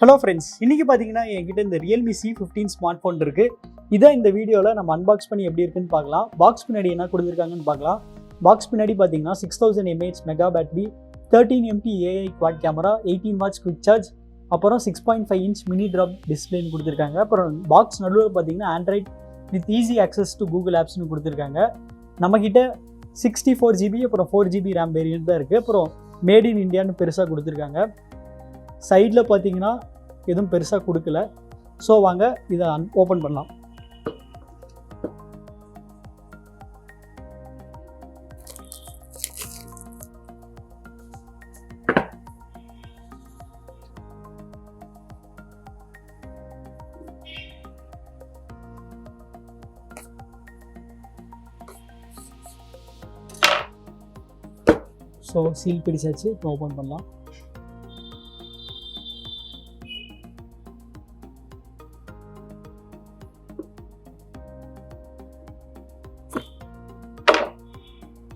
Hello friends, இன்றைக்கி பார்த்தீங்கன்னா என்கிட்ட இந்த Realme C15 ஸ்மார்ட் ஃபோன் இருக்குது. இதை இந்த வீடியோவில் நம்ம அன்பாக்ஸ் பண்ணி எப்படி இருக்குன்னு பார்க்கலாம். பாக்ஸ் பின்னாடி என்ன கொடுத்துருக்காங்கன்னு பார்க்கலாம். பாக்ஸ் பின்னாடி பார்த்தீங்கன்னா 6000 mAh mega battery, 13 MP AI quad camera, 18 watts quick charge, அப்புறம் 6.5 இன்ச் மினி ட்ராப் டிஸ்பிளேன்னு கொடுத்துருக்காங்க. அப்புறம் பாக்ஸ் நடுவில் பார்த்தீங்கன்னா Android with easy access to Google ஆப்ஸ்னு கொடுத்துருக்காங்க. நம்மக்கிட்ட 64 GB அப்புறம் 4 GB ரேம் வேரியன்ட் தான் இருக்குது. அப்புறம் மேட் இன் இந்தியான்னு பெருசாக கொடுத்துருக்காங்க. சைடில் பார்த்தீங்கன்னா எதுவும் பெருசாக கொடுக்கல. ஸோ வாங்க இதை ஓப்பன் பண்ணலாம். ஸோ சீல் பிடிச்சாச்சு, இப்போ ஓப்பன் பண்ணலாம்.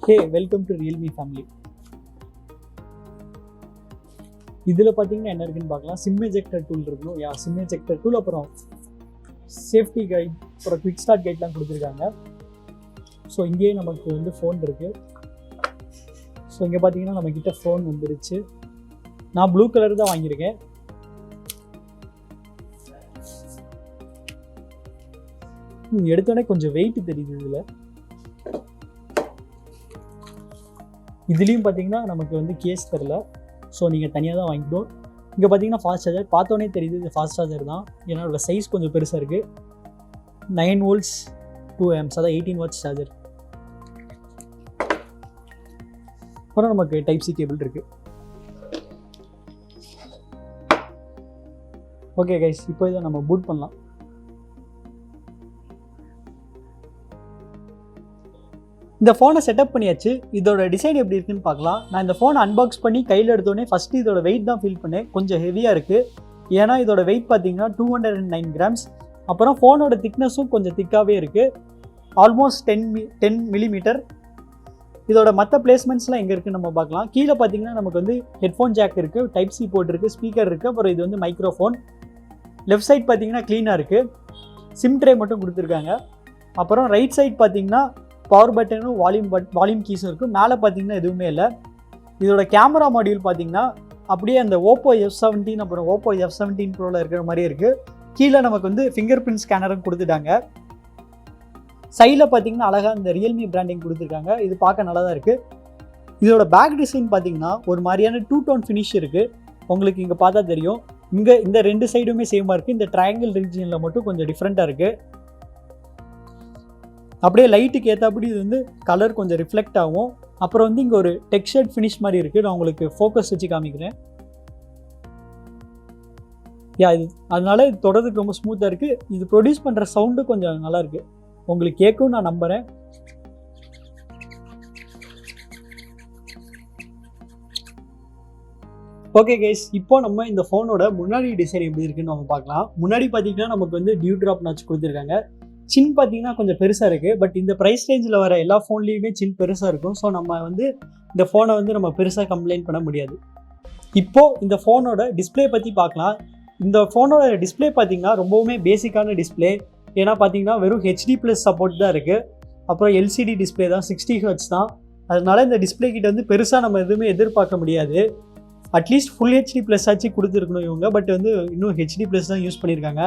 ஹே, வெல்கம் டு Realme ஃபேமிலி. இதில் பார்த்தீங்கன்னா என்ன இருக்குன்னு பார்க்கலாம். சிம் எஜெக்டர் டூல் இருக்கணும். சிம் எஜெக்டர் டூல், அப்புறம் சேஃப்டி கைட், அப்புறம் குவிக் ஸ்டார்ட் கைட்லாம் கொடுத்துருக்காங்க. ஸோ இங்கேயே நமக்கு வந்து ஃபோன் இருக்குது. ஸோ இங்கே பார்த்தீங்கன்னா நம்மக்கிட்ட ஃபோன் வந்துருச்சு. நான் ப்ளூ கலர் தான் வாங்கியிருக்கேன். எடுத்தோடனே கொஞ்சம் வெயிட் தெரியுது. இதுலேயும் பார்த்தீங்கன்னா நமக்கு வந்து கேஸ் தரல. ஸோ நீங்கள் தனியாக தான் வாங்கிக்கணும். இங்கே பார்த்தீங்கன்னா ஃபாஸ்ட் சார்ஜர் பார்த்தோன்னே தெரியுது, இது ஃபாஸ்ட் சார்ஜர் தான். ஏன்னா அதோட சைஸ் கொஞ்சம் பெருசாக இருக்குது. 9 volts 2 amps, அதான் 18 வாட்ஸ் சார்ஜர். அப்புறம் நமக்கு டைப் சி கேபிள் இருக்குது. ஓகே கைஸ், இப்போ இதை நம்ம பூட் பண்ணலாம். இந்த ஃபோனை செட்டப் பண்ணியாச்சு. இதோட டிசைன் எப்படி இருக்குன்னு பார்க்கலாம். நான் இந்த ஃபோனை அன்பாக்ஸ் பண்ணி கையில் எடுத்தோடனே ஃபஸ்ட்டு இதோட வெயிட் தான் ஃபீல் பண்ணேன். கொஞ்சம் ஹெவியாக இருக்குது. ஏன்னா இதோட வெயிட் பார்த்தீங்கன்னா 209 grams. அப்புறம் ஃபோனோட திக்னஸும் கொஞ்சம் திக்காகவே இருக்குது. Almost 10 millimeter. இதோட மற்ற பிளேஸ்மெண்ட்ஸ்லாம் எங்கே இருக்குன்னு நம்ம பார்க்கலாம். கீழே பார்த்தீங்கன்னா நமக்கு வந்து ஹெட்ஃபோன் ஜாக் இருக்குது, டைப் சி போர்ட் இருக்குது, ஸ்பீக்கர் இருக்குது, அப்புறம் இது வந்து மைக்ரோஃபோன். லெஃப்ட் சைட் பார்த்தீங்கன்னா க்ளீனாக இருக்குது. சிம் ட்ரே மட்டும் கொடுத்துருக்காங்க. அப்புறம் ரைட் சைட் பார்த்தீங்கன்னா பவர் பட்டனும் வால்யூம் கீஸும் இருக்குது. மேலே பார்த்தீங்கன்னா எதுவுமே இல்லை. இதோட கேமரா மாடியூல் பார்த்தீங்கன்னா அப்படியே அந்த Oppo F17 அப்புறம் Oppo F17 Proவில் இருக்கிற மாதிரியே இருக்குது. கீழே நமக்கு வந்து ஃபிங்கர் பிரிண்ட் ஸ்கேனரும் கொடுத்துட்டாங்க. சைடில் பார்த்தீங்கன்னா அழகாக இந்த Realme பிராண்டிங் கொடுத்துருக்காங்க. இது பார்க்க நல்லா தான் இருக்குது. இதோட பேக் டிசைன் பார்த்தீங்கன்னா ஒரு மாதிரியான 2 tone ஃபினிஷ் இருக்குது. உங்களுக்கு இங்கே பார்த்தா தெரியும். இங்கே இந்த 2 சைடுமே சேமாக இருக்குது. இந்த ட்ரையாங்கிள் ரீஜியனில் மட்டும் கொஞ்சம் டிஃப்ரெண்ட்டாக இருக்குது. அப்படியே லைட்டுக்கு ஏற்றாப்படி இது வந்து கலர் கொஞ்சம் ரிஃப்ளெக்ட் ஆகும். அப்புறம் வந்து இங்கே ஒரு டெக்ஸ்சர்ட் ஃபினிஷ் மாதிரி இருக்குது. நான் உங்களுக்கு ஃபோக்கஸ் வச்சு காமிக்கிறேன். இது அதனால இது தொடர்றதுக்கு ரொம்ப ஸ்மூத்தாக இருக்குது. இது ப்ரொடியூஸ் பண்ணுற சவுண்டு கொஞ்சம் நல்லா இருக்குது. உங்களுக்கு கேட்கும் நான் நம்புகிறேன். ஓகே கைஸ், இப்போ நம்ம இந்த ஃபோனோட முன்னாடி டிசைன் எப்படி இருக்குன்னு நம்ம பார்க்கலாம். முன்னாடி பார்த்தீங்கன்னா நமக்கு வந்து டியூ ட்ராப் நாச் கொடுத்துருக்காங்க. சின் பார்த்தீங்கன்னா கொஞ்சம் பெருசாக இருக்குது. பட் இந்த ப்ரைஸ் ரேஞ்சில் வர எல்லா ஃபோன்லேயுமே சின் பெருசாக இருக்கும். ஸோ நம்ம வந்து இந்த ஃபோனை வந்து நம்ம பெருசாக கம்ப்ளைண்ட் பண்ண முடியாது. இப்போது இந்த ஃபோனோட டிஸ்பிளே பற்றி பார்க்கலாம். இந்த ஃபோனோட டிஸ்பிளே பார்த்தீங்கன்னா ரொம்பவுமே பேசிக்கான டிஸ்பிளே. ஏன்னா பார்த்தீங்கன்னா வெறும் HD+ சப்போர்ட் தான் இருக்குது. அப்புறம் LCD டிஸ்பிளே தான், 60 Hz தான். அதனால இந்த டிஸ்பிளே கிட்ட வந்து பெருசாக நம்ம எதுவுமே எதிர்பார்க்க முடியாது. அட்லீஸ்ட் ஃபுல் HD+ ஆச்சு கொடுத்துருக்கணும் இவங்க. பட் வந்து இன்னும் HD+ தான் யூஸ் பண்ணியிருக்காங்க.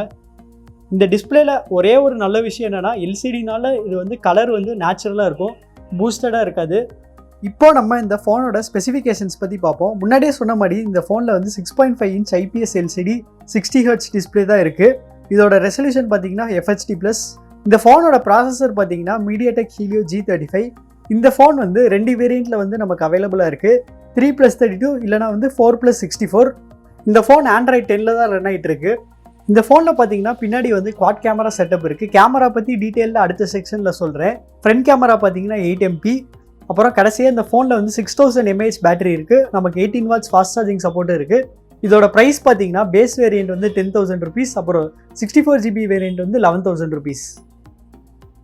இந்த டிஸ்பிளேல ஒரே ஒரு நல்ல விஷயம் என்னென்னா LCDனால இது வந்து கலர் வந்து நேச்சுரலாக இருக்கும், பூஸ்டடாக இருக்காது. இப்போ நம்ம இந்த ஃபோனோட ஸ்பெசிஃபிகேஷன்ஸ் பற்றி பார்ப்போம். முன்னாடியே சொன்ன மாதிரி இந்த ஃபோனில் வந்து 6.5 inch IPS LCD 60 Hz display தான் இருக்குது. இதோட ரெசல்யூஷன் பார்த்தீங்கன்னா FHD+. இந்த ஃபோனோட ப்ராசஸர் பார்த்தீங்கன்னா MediaTek Helio G35. இந்த ஃபோன் வந்து 2 வேரியண்ட்டில் வந்து நமக்கு அவைலபிளாக இருக்குது. 3+32 இல்லைனா வந்து 4+64. இந்த ஃபோன் Android 10 தான் ரன் ஆகிட்டு இருக்கு. இந்த ஃபோனில் பார்த்தீங்கன்னா பின்னாடி வந்து குவாட் கேமரா செட்டப் இருக்குது. கேமரா பற்றி டீட்டெயிலில் அடுத்த செக்ஷனில் சொல்கிறேன். ஃப்ரண்ட் கேமரா பார்த்தீங்கன்னா 8 MP. அப்புறம் கடைசியாக இந்த ஃபோனில் வந்து 6000 mAh பேட்டரி இருக்குது. நமக்கு 18 வாட்ஸ் ஃபாஸ்ட் சார்ஜிங் சப்போர்ட் இருக்குது. இதோட ப்ரைஸ் பார்த்தீங்கன்னா பேஸ் வேரியண்ட் வந்து 10,000 rupees, அப்புறம் 64 GB வேரியண்ட் வந்து 11,000 rupees.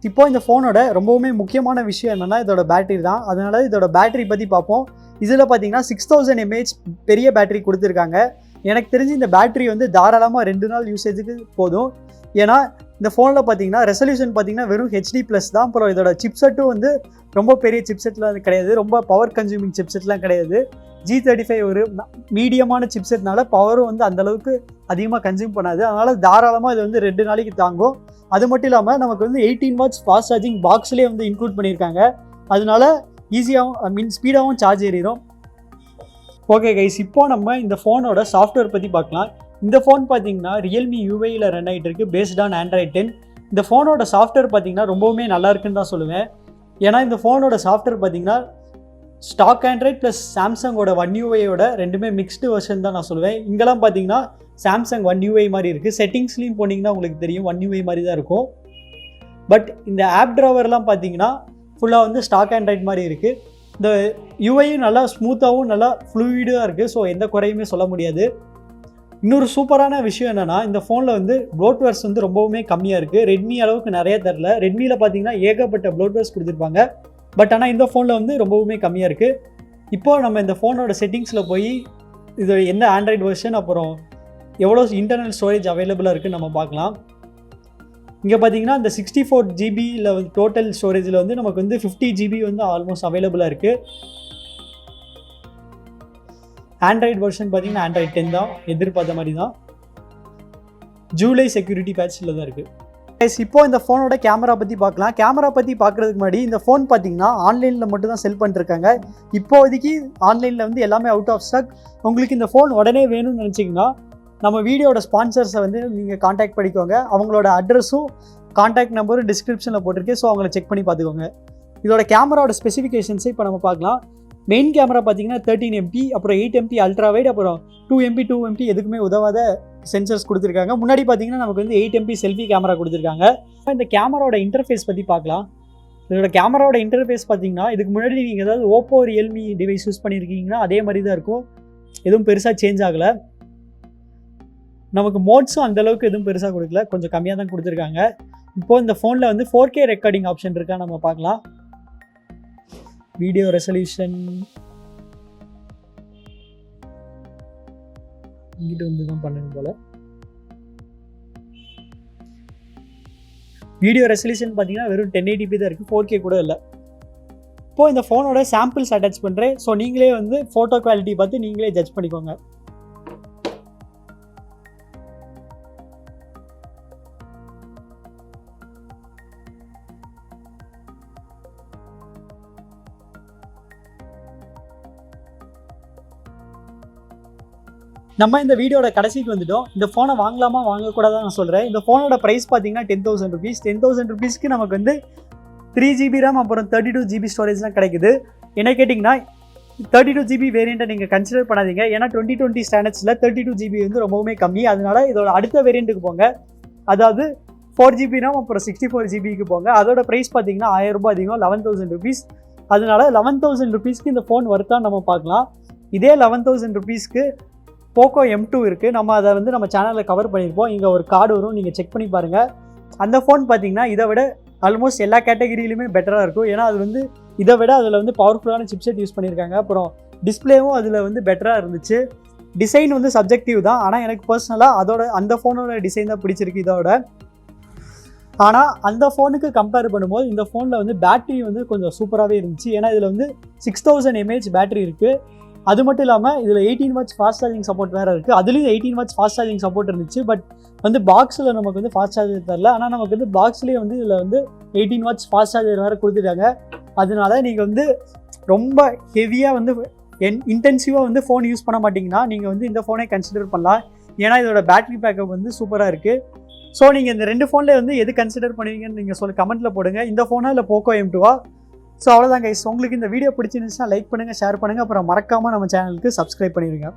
இப்போ இந்த ஃபோனோட ரொம்பவுமே முக்கியமான விஷயம் என்னென்னா இதோட பேட்டரி தான். அதனால இதோட பேட்டரி பற்றி பார்ப்போம். இதில் பார்த்தீங்கன்னா 6000 mAh பெரிய பேட்டரி கொடுத்துருக்காங்க. எனக்கு தெரிஞ்சு இந்த பேட்டரி வந்து தாராளமாக 2 நாள் யூசேஜுக்கு போதும். ஏன்னா இந்த ஃபோனில் பார்த்தீங்கன்னா ரெசல்யூஷன் பார்த்தீங்கன்னா வெறும் HD+ தான். அப்புறம் இதோட சிப்செட்டும் வந்து ரொம்ப பெரிய சிப்செட்லாம் கிடையாது, ரொம்ப பவர் கன்சூமிங் சிப்செட்லாம் கிடையாது. G35 ஒரு மீடியமான சிப்செட்னால பவரும் வந்து அந்தளவுக்கு அதிகமாக கன்சியூம் பண்ணாது. அதனால் தாராளமாக இது வந்து 2 நாளைக்கு தாங்கும். அது மட்டும் இல்லாமல் நமக்கு வந்து 18 வாட்ஸ் ஃபாஸ்ட் சார்ஜிங் பாக்ஸ்லேயே வந்து இன்க்ளூட் பண்ணியிருக்காங்க. அதனால ஈஸியாகவும் ஸ்பீடாகவும் சார்ஜ் ஏறிடும். ஓகே கைஸ், இப்போ நம்ம இந்த ஃபோனோட சாஃப்ட்வேர் பற்றி பார்க்கலாம். இந்த ஃபோன் பார்த்தீங்கன்னா Realme UIயில் ரன் ஆகிட்டு இருக்கு, பேஸ்ட் ஆன் Android 10. இந்த ஃபோனோட சாஃப்ட்வேர் பார்த்தீங்கன்னா ரொம்பவுமே நல்லா இருக்குன்னு தான் சொல்லுவேன். ஏன்னா இந்த ஃபோனோட சாஃப்ட்வேர் பார்த்தீங்கன்னா ஸ்டாக் ஆண்ட்ராய்ட் ப்ளஸ் சாம்சங்கோட One UIயோட ரெண்டுமே மிக்ஸ்டு வெர்ஷன் தான் நான் சொல்லுவேன். இங்கெல்லாம் பார்த்தீங்கன்னா சாம்சங் One UI மாதிரி இருக்குது. செட்டிங்ஸ்லையும் போனீங்கன்னா உங்களுக்கு தெரியும் One UI மாதிரி தான் இருக்கும். பட் இந்த ஆப் ட்ராவர்லாம் பார்த்தீங்கன்னா ஃபுல்லாக வந்து ஸ்டாக் ஆண்ட்ராய்ட் மாதிரி இருக்குது. இந்த யூஐயும் நல்லா ஸ்மூத்தாகவும் நல்லா ஃப்ளூயிடாக இருக்குது. ஸோ எந்த குறையுமே சொல்ல முடியாது. இன்னொரு சூப்பரான விஷயம் என்னென்னா, இந்த ஃபோனில் வந்து ப்ளோட்வேர்ஸ் வந்து ரொம்பவுமே கம்மியாக இருக்குது. ரெட்மி அளவுக்கு நிறைய தரல. ரெட்மியில் பார்த்தீங்கன்னா ஏகப்பட்ட ப்ளோட்வேர்ஸ் கொடுத்துருப்பாங்க. பட் ஆனால் இந்த ஃபோனில் வந்து ரொம்பவுமே கம்மியாக இருக்குது. இப்போது நம்ம இந்த ஃபோனோட செட்டிங்ஸில் போய் இது என்ன ஆண்ட்ராய்டு வெர்ஷன், அப்புறம் எவ்வளோ இன்டர்னல் ஸ்டோரேஜ் அவைலபிளாக இருக்குதுன்னு நம்ம பார்க்கலாம். இங்கே பார்த்தீங்கன்னா இந்த 64 ஜிபியில் வந்து டோட்டல் ஸ்டோரேஜில் வந்து நமக்கு வந்து 50 ஜிபி வந்து ஆல்மோஸ்ட் அவைலபிளாக இருக்குது. ஆண்ட்ராய்டு வெர்ஷன் பார்த்தீங்கன்னா Android 10 தான், எதிர்பார்த்த மாதிரி தான். ஜூலை செக்யூரிட்டி பேட்சில் தான் இருக்குது. இப்போ இந்த ஃபோனோட கேமரா பற்றி பார்க்கலாம். கேமரா பற்றி பார்க்குறதுக்கு முன்னாடி இந்த ஃபோன் பார்த்தீங்கன்னா ஆன்லைனில் மட்டும் தான் செல் பண்ணிருக்காங்க. இப்போதைக்கு ஆன்லைனில் வந்து எல்லாமே அவுட் ஆஃப் ஸ்டாக். உங்களுக்கு இந்த ஃபோன் உடனே வேணும்னு நினச்சிங்கன்னா நம்ம வீடியோட ஸ்பான்சர்ஸை வந்து நீங்கள் காண்டாக்ட் பண்ணிக்கோங்க. அவங்களோட அட்ரஸும் காண்டாக்ட் நம்பரும் டிஸ்கிரிப்ஷனில் போட்டிருக்கு. ஸோ அவங்கள செக் பண்ணி பார்த்துக்கோங்க. இதோட கேமராவோட ஸ்பெசிஃபிகேஷன்ஸை இப்போ நம்ம பார்க்கலாம். மெயின் கேமரா பார்த்தீங்கன்னா 13 MP, அப்புறம் 8 MP அல்ட்ரா வைட், அப்புறம் 2 MP எதுக்குமே உதவாத சென்சர்ஸ் கொடுத்துருக்காங்க. முன்னாடி பார்த்தீங்கன்னா நமக்கு வந்து 8 MP செல்ஃபி கேமரா கொடுத்துருக்காங்க. இந்த கேமராவோட இன்டர்ஃபேஸ் பற்றி பார்க்கலாம். இதோட கேமராவோட இன்டர்ஃபேஸ் பார்த்தீங்கன்னா இதுக்கு முன்னாடி நீங்கள் ஏதாவது ஓப்போ ரியல்மி டிவைஸ் யூஸ் பண்ணியிருக்கீங்கன்னா அதே மாதிரி தான் இருக்கும். எதுவும் பெருசாக சேஞ்ச் ஆகலை. நமக்கு மோட்ஸும் அந்தளவுக்கு எதுவும் பெருசாக கொடுக்கல, கொஞ்சம் கம்மியாக தான் கொடுத்துருக்காங்க. இப்போது இந்த ஃபோனில் வந்து 4K ரெக்கார்டிங் ஆப்ஷன் இருக்கா நம்ம பார்க்கலாம். வீடியோ ரெசல்யூஷன் இங்கிட்டு வந்து தான் பண்ணணும் போல். வீடியோ ரெசல்யூஷன் பார்த்தீங்கன்னா வெறும் 1080p தான் இருக்குது, 4K கூட இல்லை. இப்போது இந்த ஃபோனோட சாம்பிள்ஸ் அட்டாச் பண்ணுறேன். ஸோ நீங்களே வந்து ஃபோட்டோ குவாலிட்டி பார்த்து நீங்களே ஜட்ஜ் பண்ணிக்கோங்க. நம்ம இந்த வீடியோட கடைசிக்கு வந்துட்டோம். இந்த ஃபோனை வாங்கலாமா வாங்கக்கூடாதான் நான் சொல்கிறேன். இந்த ஃபோனோட ப்ரைஸ் பார்த்தீங்கன்னா 10,000 rupees. 10,000 rupeesக்கு நமக்கு வந்து 3GB RAM அப்புறம் 32GB ஸ்டோரேஜ்லாம் கிடைக்குது. என்ன கேட்டிங்கன்னா 32GB வேரியண்ட்டை நீங்கள் கன்சிடர் பண்ணாதீங்க. ஏன்னா 2020 ஸ்டாண்டர்ட்ஸில் 32GB வந்து ரொம்பவுமே கம்மி. அதனால இதோட அடுத்த வேரியண்ட்டுக்கு போங்க. அதாவது 4GB RAM அப்புறம் 64GBக்கு போங்க. அதோட ப்ரைஸ் பார்த்தீங்கன்னா 1000 ரூபாய் அதிகம், 11,000 rupees. அதனால 11,000 rupeesக்கு இந்த ஃபோன் வர்த்தான் நம்ம பார்க்கலாம். இதே 11,000 rupeesக்கு போக்கோ M2 இருக்குது. நம்ம அதை வந்து நம்ம சேனலில் கவர் பண்ணியிருப்போம். இங்கே ஒரு கார்டு வரும், நீங்கள் செக் பண்ணி பாருங்கள். அந்த ஃபோன் பார்த்தீங்கன்னா இதை விட ஆல்மோஸ்ட் எல்லா கேட்டகரியிலுமே பெட்டராக இருக்கும். ஏன்னா அது வந்து இதை விட அதில் வந்து பவர்ஃபுல்லான சிப்செட் யூஸ் பண்ணியிருக்காங்க. அப்புறம் டிஸ்பிளேவும் அதில் வந்து பெட்டராக இருந்துச்சு. டிசைன் வந்து சப்ஜெக்டிவ் தான். ஆனால் எனக்கு பர்சனலாக அந்த ஃபோனோட டிசைன் தான் பிடிச்சிருக்கு இதோட. ஆனால் அந்த ஃபோனுக்கு கம்பேர் பண்ணும்போது இந்த ஃபோனில் வந்து பேட்டரி வந்து கொஞ்சம் சூப்பராகவே இருந்துச்சு. ஏன்னா இதில் வந்து 6000 mAh பேட்டரி இருக்குது. அது மட்டும் இல்லாமல் இதில் 18 வாட்ஸ் ஃபாஸ்ட் சார்ஜிங் சப்போர்ட் வேறு இருக்குது. அதுலேயும் 18 வாட்ஸ் ஃபாஸ்ட் சார்ஜிங் சப்போர்ட் இருந்துச்சு. பட் வந்து பாக்ஸில் நமக்கு வந்து ஃபாஸ்ட் சார்ஜர் தரல. ஆனால் நமக்கு வந்து பாக்ஸ்லேயே வந்து இதில் வந்து 18 வாட்ஸ் ஃபாஸ்ட் சார்ஜர் வேறு கொடுத்துட்டாங்க. அதனால நீங்கள் வந்து ரொம்ப ஹெவியாக வந்து இன்டென்சிவாக வந்து ஃபோன் யூஸ் பண்ண மாட்டிங்கன்னா நீங்கள் வந்து இந்த ஃபோனை கன்சிடர் பண்ணலாம். ஏன்னா இதோட பேட்டரி பேக்கப் வந்து சூப்பராக இருக்குது. ஸோ நீங்கள் இந்த 2 ஃபோனில் வந்து எது கன்சிடர் பண்ணுவீங்கன்னு நீங்கள் கமெண்ட்டில் போடுங்க. இந்த ஃபோனா இல்லை போக்கோ M2வா? ஸோ அவ்வளோதான் கைஸ். உங்களுக்கு இந்த வீடியோ பிடிச்சிருந்துச்சுன்னா லைக் பண்ணுங்கள், ஷேர் பண்ணுங்கள், அப்புறம் மறக்காமல் நம்ம சேனலுக்கு சப்ஸ்கிரைப் பண்ணிடுங்க.